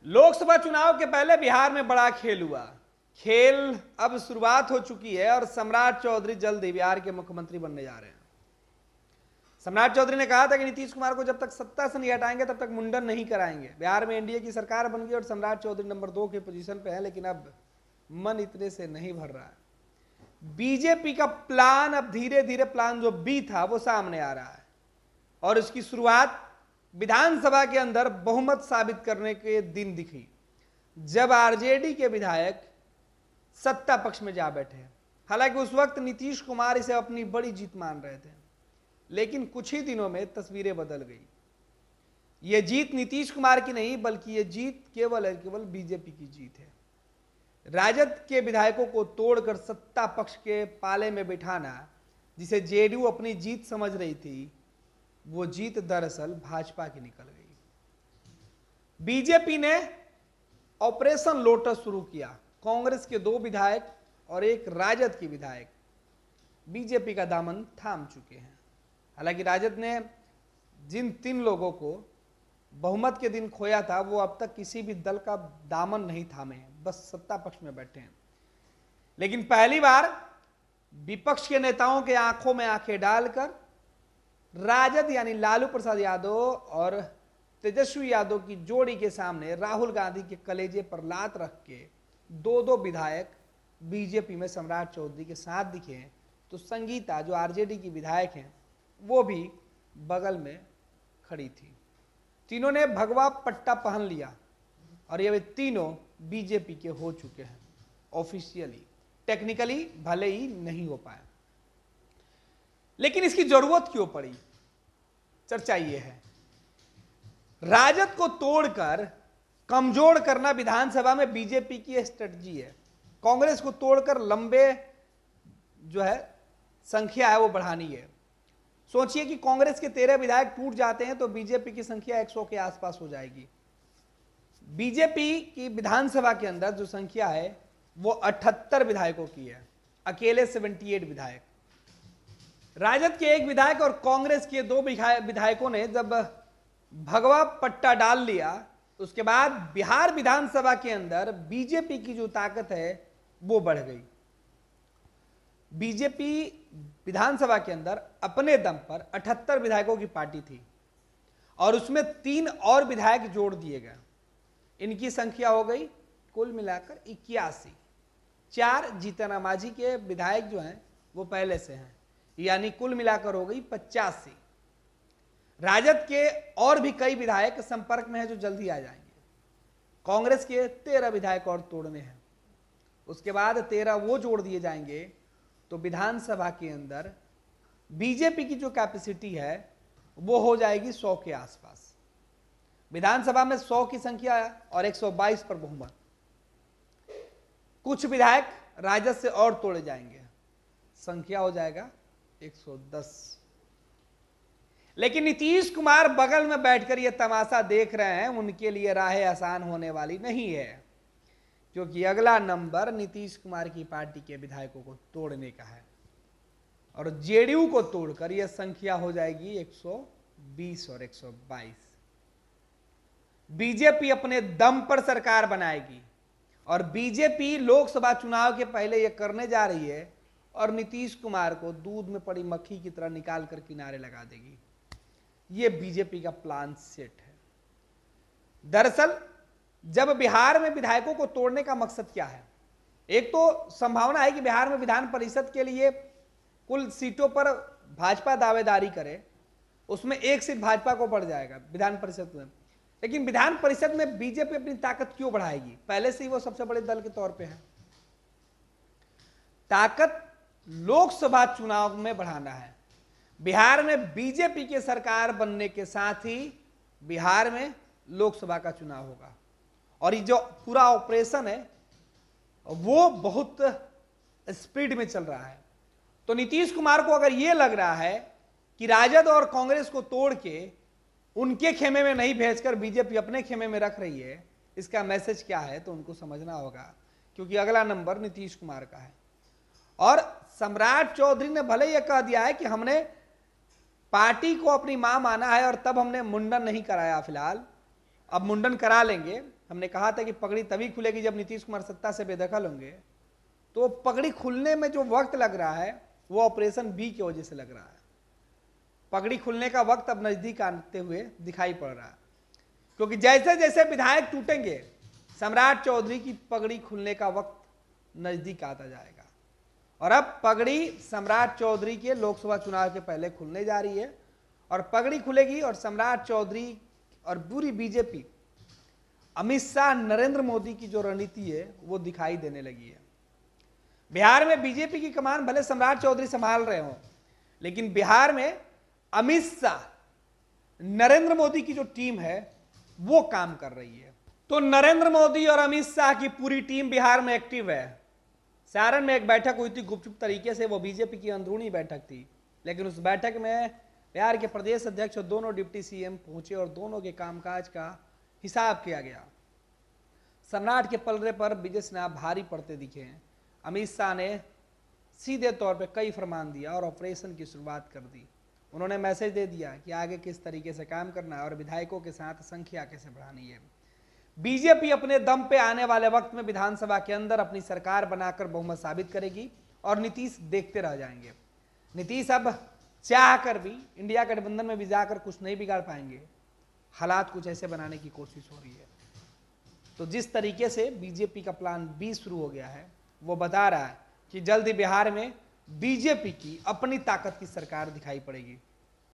लोकसभा चुनाव के पहले बिहार में बड़ा खेल हुआ। खेल अब शुरुआत हो चुकी है और सम्राट चौधरी जल्द ही बिहार के मुख्यमंत्री बनने जा रहे हैं। सम्राट चौधरी ने कहा था कि नीतीश कुमार को जब तक सत्ता से नहीं हटाएंगे तब तक मुंडन नहीं कराएंगे। बिहार में एनडीए की सरकार बन गई और सम्राट चौधरी नंबर 2 की पोजीशन पे है, लेकिन अब मन इतने से नहीं भर रहा है। बीजेपी का प्लान अब धीरे धीरे प्लान जो बी था वो सामने आ रहा है और इसकी शुरुआत विधानसभा के अंदर बहुमत साबित करने के दिन दिखी, जब आरजेडी के विधायक सत्ता पक्ष में जा बैठे। हालांकि उस वक्त नीतीश कुमार इसे अपनी बड़ी जीत मान रहे थे, लेकिन कुछ ही दिनों में तस्वीरें बदल गई। यह जीत नीतीश कुमार की नहीं, बल्कि यह जीत केवल बीजेपी की जीत है। राजद के विधायकों को तोड़कर सत्ता पक्ष के पाले में बिठाना, जिसे जेडीयू अपनी जीत समझ रही थी, वो जीत दरअसल भाजपा की निकल गई। बीजेपी ने ऑपरेशन लोटस शुरू किया। कांग्रेस के 2 विधायक और एक राजद की विधायक बीजेपी का दामन थाम चुके हैं। हालांकि राजद ने जिन 3 लोगों को बहुमत के दिन खोया था, वो अब तक किसी भी दल का दामन नहीं थामे हैं, बस सत्ता पक्ष में बैठे हैं। लेकिन पहली बार विपक्ष के नेताओं के आंखों में आंखें डालकर राजद यानी लालू प्रसाद यादव और तेजस्वी यादव की जोड़ी के सामने राहुल गांधी के कलेजे पर लात रख के 2 विधायक बीजेपी में सम्राट चौधरी के साथ दिखे हैं, तो संगीता जो आरजेडी की विधायक हैं वो भी बगल में खड़ी थी। तीनों ने भगवा पट्टा पहन लिया और ये तीनों बीजेपी के हो चुके हैं ऑफिशियली। टेक्निकली भले ही नहीं हो पाया, लेकिन इसकी जरूरत क्यों पड़ी? चर्चा यह है, राजद को तोड़कर कमजोर करना विधानसभा में बीजेपी की स्ट्रेटजी है। कांग्रेस को तोड़कर लंबे जो है संख्या है वो बढ़ानी है। सोचिए कि कांग्रेस के 13 विधायक टूट जाते हैं तो बीजेपी की संख्या 100 के आसपास हो जाएगी। बीजेपी की विधानसभा के अंदर जो संख्या है वो 78 विधायकों की है, अकेले 78 विधायक। राजद के 1 विधायक और कांग्रेस के 2 विधायकों ने जब भगवा पट्टा डाल लिया, उसके बाद बिहार विधानसभा के अंदर बीजेपी की जो ताकत है वो बढ़ गई। बीजेपी विधानसभा के अंदर अपने दम पर 78 विधायकों की पार्टी थी और उसमें 3 और विधायक जोड़ दिए गए। इनकी संख्या हो गई कुल मिलाकर 81। 4 जीतन राम मांझी के विधायक जो हैं वो पहले से हैं, यानी कुल मिलाकर हो गई 85। राजद के और भी कई विधायक संपर्क में हैं जो जल्दी आ जाएंगे। कांग्रेस के 13 विधायक और तोड़ने हैं, उसके बाद 13 वो जोड़ दिए जाएंगे तो विधानसभा के अंदर बीजेपी की जो कैपेसिटी है वो हो जाएगी 100 के आसपास। विधानसभा में 100 की संख्या और 122 पर बहुमत। कुछ विधायक राजद से और तोड़े जाएंगे, संख्या हो जाएगा 110। लेकिन नीतीश कुमार बगल में बैठकर यह तमाशा देख रहे हैं, उनके लिए राहें आसान होने वाली नहीं है, क्योंकि अगला नंबर नीतीश कुमार की पार्टी के विधायकों को तोड़ने का है और जेडीयू को तोड़कर यह संख्या हो जाएगी 120 और 122। बीजेपी अपने दम पर सरकार बनाएगी और बीजेपी लोकसभा चुनाव के पहले यह करने जा रही है और नीतीश कुमार को दूध में पड़ी मक्खी की तरह निकाल कर किनारे लगा देगी। यह बीजेपी का प्लान सेट है। दरअसल जब बिहार में विधायकों को तोड़ने का मकसद क्या है? एक तो संभावना है कि बिहार में विधान परिषद के लिए कुल सीटों पर भाजपा दावेदारी करे, उसमें 1 सीट भाजपा को पड़ जाएगा विधान परिषद में। लेकिन विधान परिषद में बीजेपी अपनी ताकत क्यों बढ़ाएगी? पहले से ही वो सबसे बड़े दल के तौर पे है। ताकत लोकसभा चुनाव में बढ़ाना है। बिहार में बीजेपी की सरकार बनने के साथ ही बिहार में लोकसभा का चुनाव होगा और ये जो पूरा ऑपरेशन है वो बहुत स्पीड में चल रहा है। तो नीतीश कुमार को अगर ये लग रहा है कि राजद और कांग्रेस को तोड़ के उनके खेमे में नहीं भेजकर बीजेपी अपने खेमे में रख रही है, इसका मैसेज क्या है तो उनको समझना होगा, क्योंकि अगला नंबर नीतीश कुमार का है। और सम्राट चौधरी ने भले यह कह दिया है कि हमने पार्टी को अपनी मां माना है और तब हमने मुंडन नहीं कराया, फिलहाल अब मुंडन करा लेंगे, हमने कहा था कि पगड़ी तभी खुलेगी जब नीतीश कुमार सत्ता से बेदखल होंगे। तो पगड़ी खुलने में जो वक्त लग रहा है वो ऑपरेशन बी की वजह से लग रहा है। पगड़ी खुलने का वक्त अब नजदीक आते हुए दिखाई पड़ रहा है, क्योंकि जैसे जैसे विधायक टूटेंगे सम्राट चौधरी की पगड़ी खुलने का वक्त नजदीक आता जाएगा। और अब पगड़ी सम्राट चौधरी के लोकसभा चुनाव के पहले खुलने जा रही है, और पगड़ी खुलेगी और सम्राट चौधरी और पूरी बीजेपी, अमित शाह, नरेंद्र मोदी की जो रणनीति है वो दिखाई देने लगी है। बिहार में बीजेपी की कमान भले सम्राट चौधरी संभाल रहे हो, लेकिन बिहार में अमित शाह, नरेंद्र मोदी की जो टीम है वो काम कर रही है। तो नरेंद्र मोदी और अमित शाह की पूरी टीम बिहार में एक्टिव है। सारण में एक बैठक हुई थी गुपचुप तरीके से, वो बीजेपी की अंदरूनी बैठक थी, लेकिन उस बैठक में बिहार के प्रदेश अध्यक्ष और दोनों डिप्टी सीएम पहुंचे और दोनों के कामकाज का हिसाब किया गया। सम्राट के पलड़े पर विजय सिन्हा भारी पड़ते दिखे हैं। अमित शाह ने सीधे तौर पे कई फरमान दिया और ऑपरेशन की शुरुआत कर दी। उन्होंने मैसेज दे दिया कि आगे किस तरीके से काम करना है और विधायकों के साथ संख्या कैसे बढ़ानी है। बीजेपी अपने दम पे आने वाले वक्त में विधानसभा के अंदर अपनी सरकार बनाकर बहुमत साबित करेगी और नीतीश देखते रह जाएंगे। नीतीश अब चाह कर भी इंडिया गठबंधन में भी जाकर कुछ नहीं बिगाड़ पाएंगे। हालात कुछ ऐसे बनाने की कोशिश हो रही है। तो जिस तरीके से बीजेपी का प्लान बी शुरू हो गया है वो बता रहा है कि जल्द ही बिहार में बीजेपी की अपनी ताकत की सरकार दिखाई पड़ेगी।